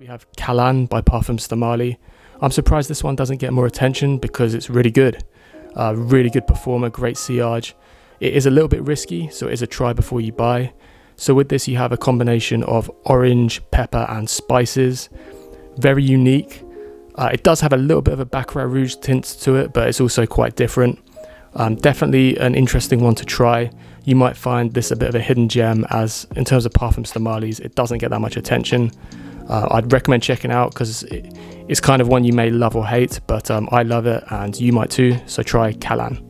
We have Kalan by Parfums. I'm surprised this one doesn't get more attention because it's really good. Really good performer, great sillage. It is a little bit risky, so it is a try before you buy. So with this you have a combination of orange, pepper and spices. Very unique. It does have a little bit of a Baccarat Rouge tint to it, but it's also quite different. Definitely an interesting one to try. You might find this a bit of a hidden gem, as in terms of Parfums, it doesn't get that much attention. I'd recommend checking out because it's kind of one you may love or hate, but I love it and you might too, so try Kalan.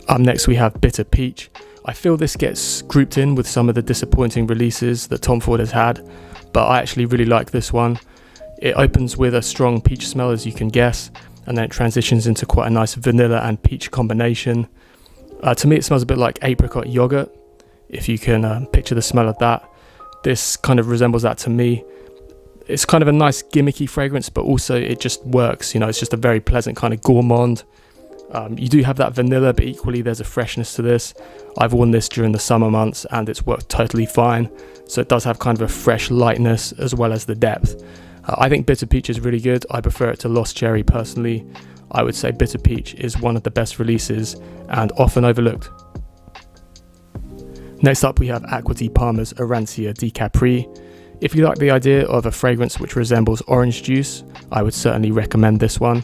Up next we have Bitter Peach. I feel this gets grouped in with some of the disappointing releases that Tom Ford has had, but I actually really like this one. It opens with a strong peach smell, as you can guess, and then it transitions into quite a nice vanilla and peach combination. To me it smells a bit like apricot yogurt, if you can picture the smell of that. This kind of resembles that to me. It's kind of a nice gimmicky fragrance, but also it just works, it's just a very pleasant kind of gourmand. You do have that vanilla, but equally there's a freshness to this. I've worn this during the summer months and it's worked totally fine, so it does have kind of a fresh lightness as well as the depth. I think Bitter Peach is really good. I prefer it to Lost Cherry personally. I would say Bitter Peach is one of the best releases and often overlooked. Next up we have Acqua di Parma's Arancia di Capri. If you like the idea of a fragrance which resembles orange juice, I would certainly recommend this one.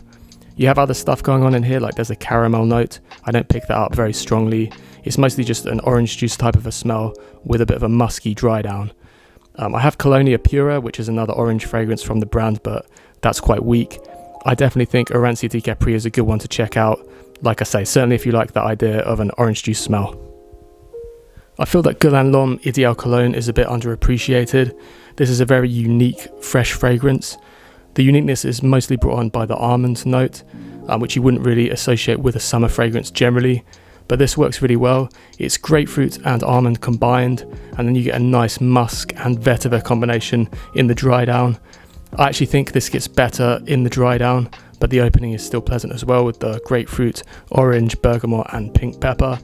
You have other stuff going on in here, like there's a caramel note. I don't pick that up very strongly. It's mostly just an orange juice type of a smell with a bit of a musky dry down. I have Cologne Pura, which is another orange fragrance from the brand, but that's quite weak. I definitely think Arancia di Capri is a good one to check out. Like I say, certainly if you like the idea of an orange juice smell. I feel that Guerlain Ideal Cologne is a bit underappreciated. This is a very unique, fresh fragrance. The uniqueness is mostly brought on by the almond note, which you wouldn't really associate with a summer fragrance generally, but this works really well. It's grapefruit and almond combined, and then you get a nice musk and vetiver combination in the dry down. I actually think this gets better in the dry down, but the opening is still pleasant as well with the grapefruit, orange, bergamot and pink pepper.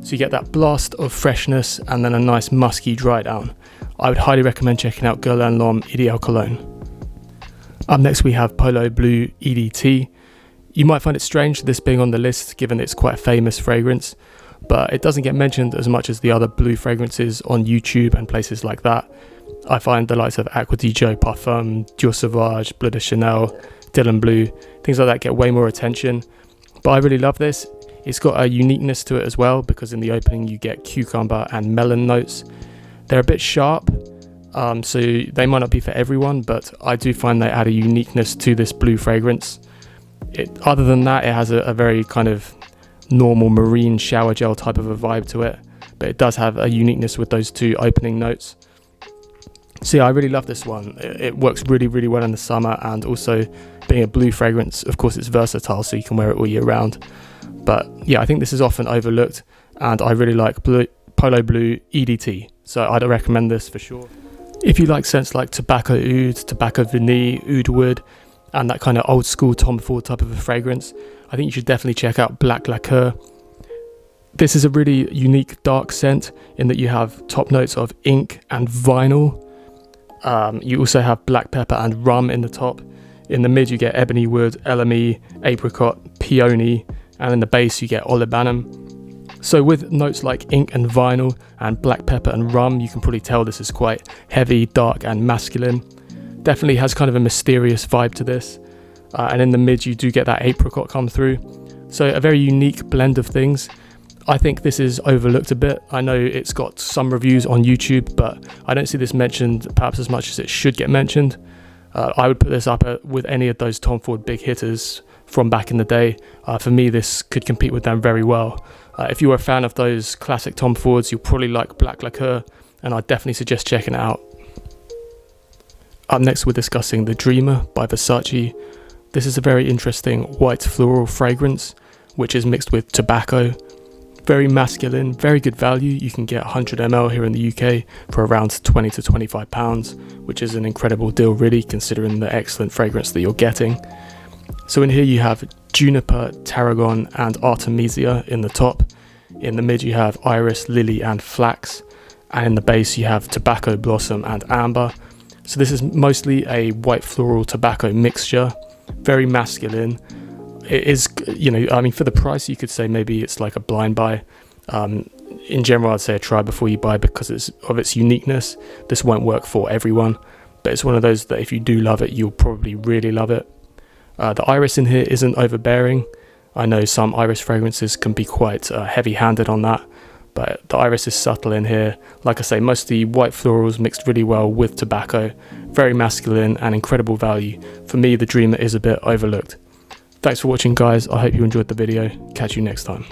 So you get that blast of freshness and then a nice musky dry down. I would highly recommend checking out Guerlain Ideal Cologne. Up next we have Polo Blue EDT. You might find it strange this being on the list given it's quite a famous fragrance, but it doesn't get mentioned as much as the other blue fragrances on YouTube and places like that. I find the likes of Acqua di Gio Parfum, Dior Sauvage, Bleu de Chanel, Dylan Blue, things like that get way more attention. But I really love this. It's got a uniqueness to it as well because in the opening you get cucumber and melon notes. They're a bit sharp, so they might not be for everyone, but I do find they add a uniqueness to this blue fragrance. Other than that, it has a very kind of normal marine shower gel type of a vibe to it, but it does have a uniqueness with those two opening notes. So yeah, I really love this one. It works really, really well in the summer, and also being a blue fragrance, of course it's versatile, so you can wear it all year round. But yeah, I think this is often overlooked, and I really like Polo Blue EDT, so I'd recommend this for sure. If you like scents like tobacco oud, tobacco vanille, oud wood, and that kind of old school Tom Ford type of a fragrance, I think you should definitely check out Black Lacquer. This is a really unique dark scent in that you have top notes of ink and vinyl. You also have black pepper and rum in the top. In the mid you get ebony wood, LME, apricot, peony, and in the base you get olibanum. So with notes like ink and vinyl and black pepper and rum, you can probably tell this is quite heavy, dark and masculine. Definitely has kind of a mysterious vibe to this. And in the mid you do get that apricot come through. So a very unique blend of things. I think this is overlooked a bit. I know it's got some reviews on YouTube, but I don't see this mentioned perhaps as much as it should get mentioned. I would put this up with any of those Tom Ford big hitters from back in the day. For me, this could compete with them very well. If you're a fan of those classic Tom Fords, you'll probably like Black Lacquer, and I'd definitely suggest checking it out. Up next, we're discussing The Dreamer by Versace. This is a very interesting white floral fragrance, which is mixed with tobacco. Very masculine, very good value. You can get 100 ml here in the UK for around 20 to 25 pounds, which is an incredible deal really, considering the excellent fragrance that you're getting. So in here you have juniper, tarragon and artemisia in the top. In the mid you have iris, lily and flax, and in the base you have tobacco blossom and amber. So this is mostly a white floral tobacco mixture, very masculine. It is, I mean, for the price, you could say maybe it's like a blind buy. In general, I'd say a try before you buy because of its uniqueness. This won't work for everyone, but it's one of those that if you do love it, you'll probably really love it. The iris in here isn't overbearing. I know some iris fragrances can be quite heavy-handed on that, but the iris is subtle in here. Like I say, mostly white florals mixed really well with tobacco, very masculine and incredible value. For me, the Dreamer is a bit overlooked. Thanks for watching, guys. I hope you enjoyed the video. Catch you next time.